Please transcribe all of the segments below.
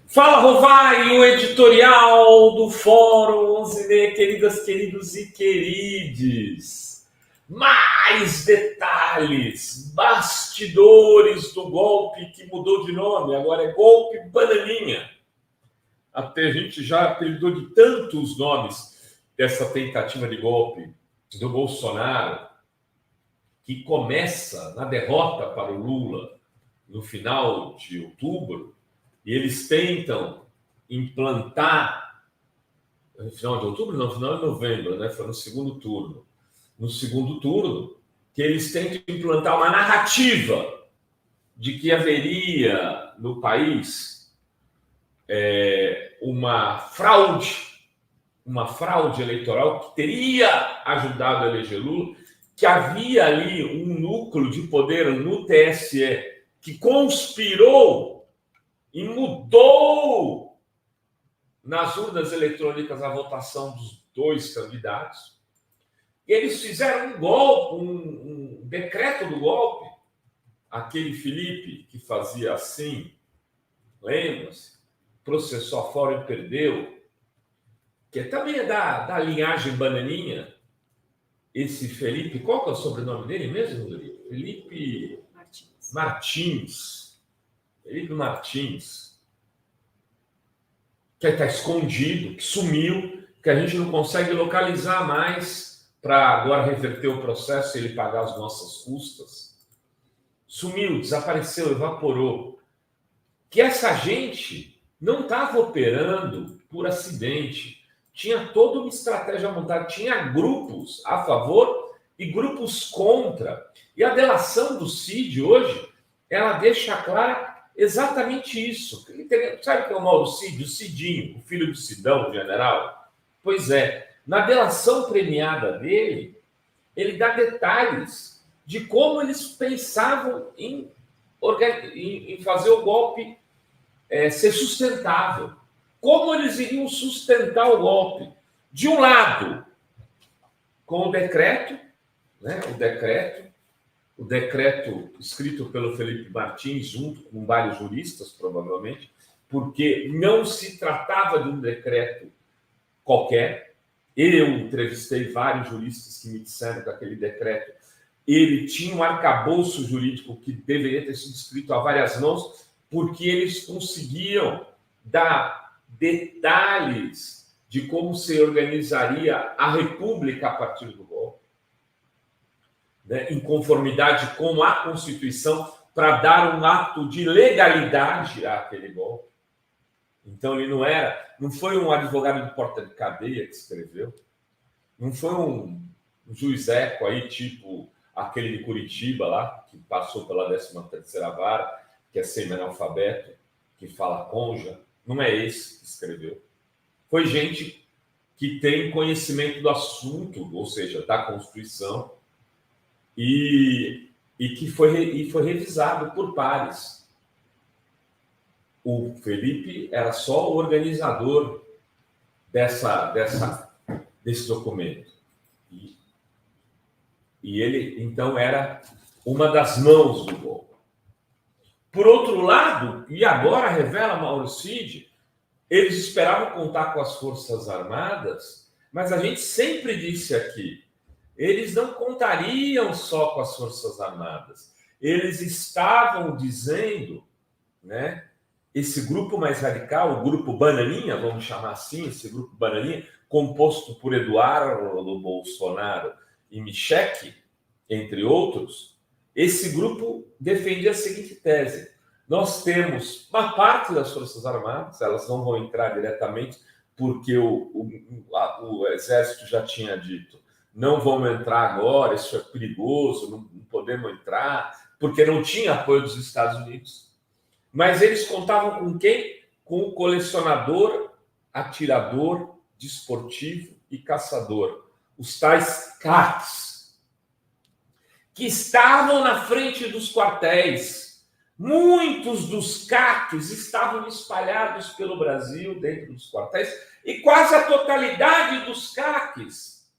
Fala, Rovai, o editorial do Fórum 11D, queridas, queridos e querides. Mais detalhes, bastidores do golpe que mudou de nome, agora é golpe Bananinha. Até a gente já apelidou de tantos nomes dessa tentativa de golpe do Bolsonaro, que começa na derrota para o Lula no final de outubro. E eles tentam implantar, no final de outubro, não, no final de novembro, né? Foi no segundo turno. No segundo turno, que eles tentam implantar uma narrativa de que haveria no país uma fraude eleitoral que teria ajudado a eleger Lula, que havia ali um núcleo de poder no TSE que conspirou e mudou nas urnas eletrônicas a votação dos dois candidatos. Eles fizeram um golpe, um decreto do golpe. Aquele Felipe que fazia assim, lembra-se? Processou a fora e perdeu. Que também é da linhagem Bananinha. Esse Felipe, qual que é o sobrenome dele mesmo, Rodrigo? Felipe Martins. Felipe Martins, que está escondido, que sumiu, que a gente não consegue localizar mais para agora reverter o processo e ele pagar as nossas custas. Sumiu, desapareceu, evaporou. Que essa gente não estava operando por acidente. Tinha toda uma estratégia montada, tinha grupos a favor e grupos contra. E a delação do Cid hoje, ela deixa clara exatamente isso. Sabe o que é o mal do Cid? O Cidinho, o filho do Sidão, o general? Pois é, na delação premiada dele, ele dá detalhes de como eles pensavam em fazer o golpe ser sustentável. Como eles iriam sustentar o golpe? De um lado, com o decreto, né? O decreto escrito pelo Felipe Martins, junto com vários juristas, provavelmente, porque não se tratava de um decreto qualquer. Eu entrevistei vários juristas que me disseram que aquele decreto ele tinha um arcabouço jurídico que deveria ter sido escrito a várias mãos, porque eles conseguiam dar detalhes de como se organizaria a República a partir do golpe, né, em conformidade com a Constituição, para dar um ato de legalidade àquele golpe. Então, ele não foi um advogado de porta de cadeia que escreveu, não foi um juiz eco aí, tipo aquele de Curitiba lá, que passou pela 13ª Vara, que é semi-analfabeto, que fala conja, não é esse que escreveu. Foi gente que tem conhecimento do assunto, ou seja, da Constituição, e que foi revisado por pares. O Felipe era só o organizador desse documento. E ele, então, era uma das mãos do golpe. Por outro lado, e agora revela Mauro Cid, eles esperavam contar com as Forças Armadas, mas a gente sempre disse aqui, eles não contariam só com as Forças Armadas. Eles estavam dizendo, né, esse grupo mais radical, o grupo Bananinha, vamos chamar assim, esse grupo Bananinha, composto por Eduardo Bolsonaro e Michele, entre outros, esse grupo defendia a seguinte tese: nós temos uma parte das Forças Armadas, elas não vão entrar diretamente, porque o Exército já tinha dito, não vamos entrar agora, isso é perigoso, não podemos entrar, porque não tinha apoio dos Estados Unidos. Mas eles contavam com quem? Com o colecionador, atirador, desportivo e caçador, os tais CACs, que estavam na frente dos quartéis. Muitos dos CACs estavam espalhados pelo Brasil, dentro dos quartéis, e quase a totalidade dos CACs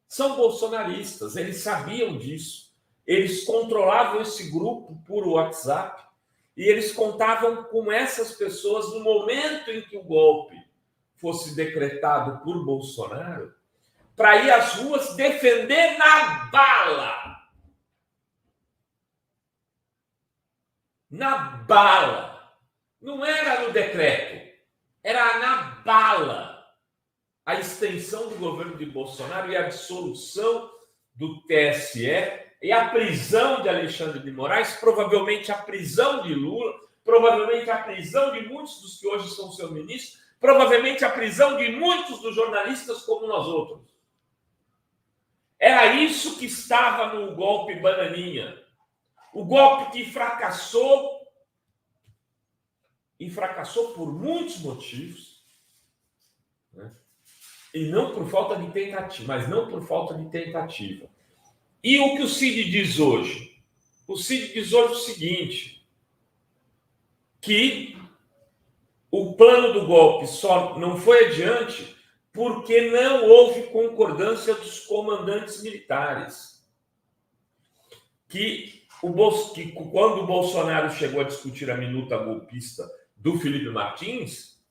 são bolsonaristas, eles sabiam disso. eles controlavam esse grupo por WhatsApp e eles contavam com essas pessoas no momento em que o golpe fosse decretado por Bolsonaro para ir às ruas defender na bala. Na bala. Não era no decreto, era na bala. A extensão do governo de Bolsonaro e a dissolução do TSE e a prisão de Alexandre de Moraes, provavelmente a prisão de Lula, provavelmente a prisão de muitos dos que hoje são seus ministros, provavelmente a prisão de muitos dos jornalistas como nós outros. Era isso que estava no golpe Bananinha. O golpe que fracassou, e fracassou por muitos motivos, né? E não por falta de tentativa, mas não por falta de tentativa. E o que o Cid diz hoje? O Cid diz hoje o seguinte, que o plano do golpe só não foi adiante porque não houve concordância dos comandantes militares. Que quando o Bolsonaro chegou a discutir a minuta golpista do Felipe Martins,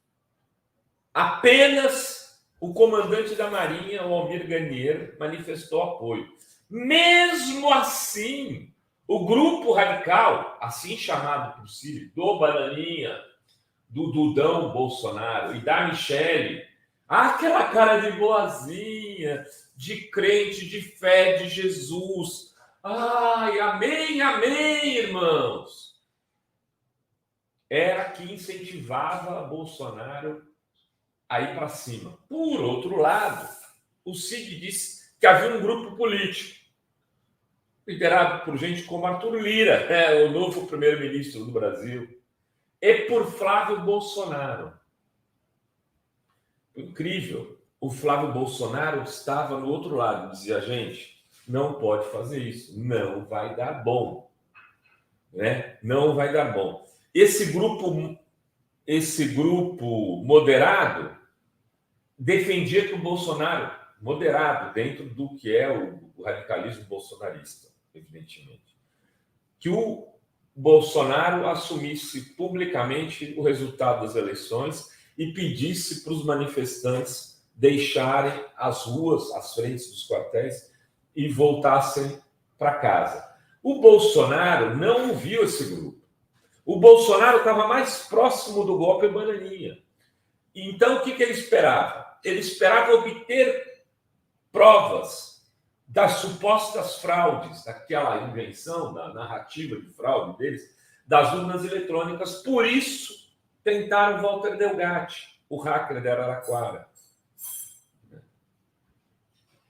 apenas o comandante da Marinha, o Almir Garnier, manifestou apoio. Mesmo assim, o grupo radical, assim chamado por Cid, do Bananinha, do Dudão Bolsonaro e da Michele, aquela cara de boazinha, de crente, de fé de Jesus. Ai, amém, amém, irmãos. Era que incentivava Bolsonaro a ir para cima. Por outro lado, o Cid disse que havia um grupo político, liderado por gente como Arthur Lira, o novo primeiro-ministro do Brasil, e por Flávio Bolsonaro. Incrível, o Flávio Bolsonaro estava no outro lado, dizia, gente, não pode fazer isso, não vai dar bom, né? Não vai dar bom. Esse grupo moderado defendia que o Bolsonaro, moderado dentro do que é o radicalismo bolsonarista, evidentemente, que o Bolsonaro assumisse publicamente o resultado das eleições e pedisse para os manifestantes deixarem as ruas, as frentes dos quartéis e voltassem para casa. O Bolsonaro não ouviu esse grupo. O Bolsonaro estava mais próximo do golpe Bananinha. Então, o que ele esperava? Ele esperava obter provas das supostas fraudes, daquela invenção, da narrativa de fraude deles, das urnas eletrônicas. Por isso, tentaram Walter Delgatti, o hacker da Araraquara.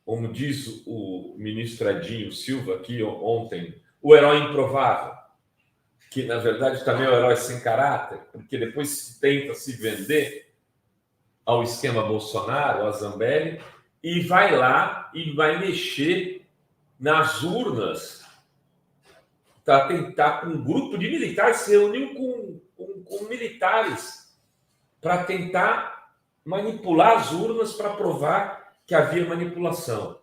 Como diz o ministro Edinho Silva aqui ontem, o herói improvável, que na verdade também é um herói sem caráter, porque depois se tenta se vender ao esquema Bolsonaro, a Zambelli, e vai lá e vai mexer nas urnas para tentar, com um grupo de militares, se reuniu com militares para tentar manipular as urnas para provar que havia manipulação.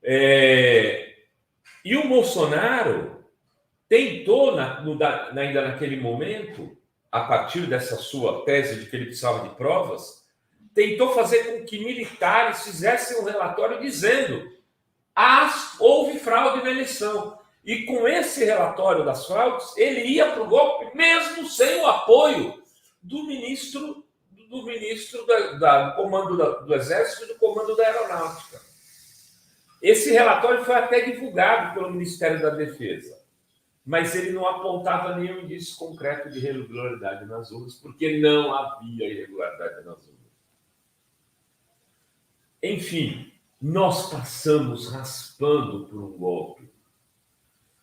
E o Bolsonaro tentou, ainda naquele momento, a partir dessa sua tese de que ele precisava de provas, tentou fazer com que militares fizessem um relatório dizendo houve fraude na eleição. E com esse relatório das fraudes, ele ia para o golpe, mesmo sem o apoio do ministro do comando do Exército e do comando da Aeronáutica. Esse relatório foi até divulgado pelo Ministério da Defesa, mas ele não apontava nenhum indício concreto de irregularidade nas urnas, porque não havia irregularidade nas urnas. Enfim, nós passamos raspando por um golpe.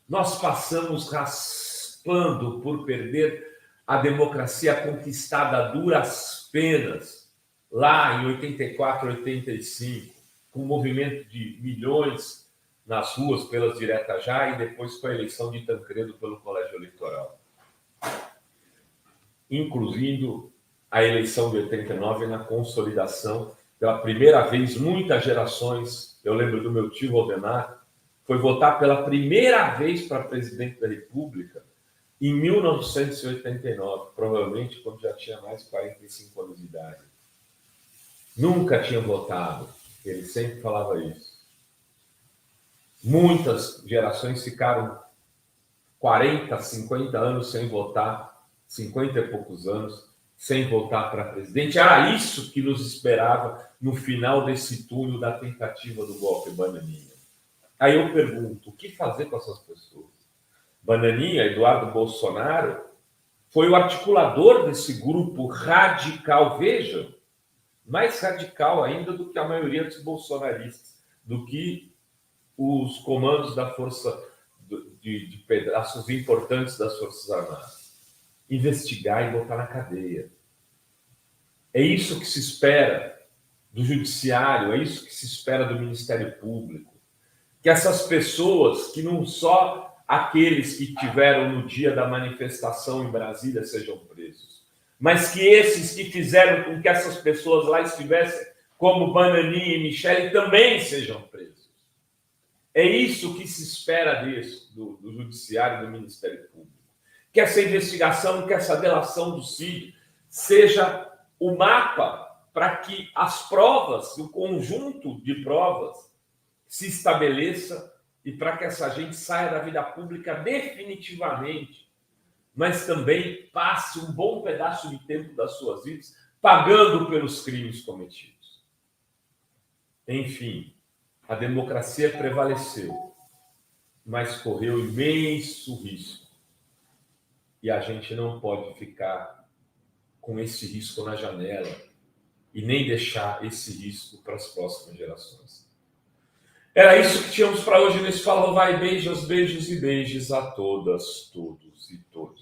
Nós passamos raspando por perder a democracia conquistada a duras penas, lá em 84, 85, com um movimento de milhões nas ruas pelas diretas já e depois com a eleição de Tancredo pelo Colégio Eleitoral. Incluindo a eleição de 89 na consolidação, pela primeira vez, muitas gerações, eu lembro do meu tio Valdemar, foi votar pela primeira vez para presidente da República em 1989, provavelmente quando já tinha mais de 45 anos de idade. Nunca tinha votado, ele sempre falava isso. Muitas gerações ficaram 40, 50 anos sem votar, 50 e poucos anos, sem votar para presidente. Era isso que nos esperava no final desse túnel da tentativa do golpe Bananinha. Aí eu pergunto, o que fazer com essas pessoas? Bananinha, Eduardo Bolsonaro, foi o articulador desse grupo radical, vejam, mais radical ainda do que a maioria dos bolsonaristas, do que os comandos da força de pedaços importantes das Forças Armadas. Investigar e botar na cadeia. É isso que se espera do judiciário, é isso que se espera do Ministério Público. Que essas pessoas, que não só aqueles que tiveram no dia da manifestação em Brasília sejam presos, mas que esses que fizeram com que essas pessoas lá estivessem, como Bananinha e Michele, também sejam presos. É isso que se espera do Judiciário e do Ministério Público. Que essa investigação, que essa delação do Cid seja o mapa para que as provas, o conjunto de provas, se estabeleça e para que essa gente saia da vida pública definitivamente, mas também passe um bom pedaço de tempo das suas vidas pagando pelos crimes cometidos. Enfim, a democracia prevaleceu, mas correu imenso risco. E a gente não pode ficar com esse risco na janela e nem deixar esse risco para as próximas gerações. Era isso que tínhamos para hoje nesse Fala Vai. Beijos, beijos e beijos a todas, todos e todas.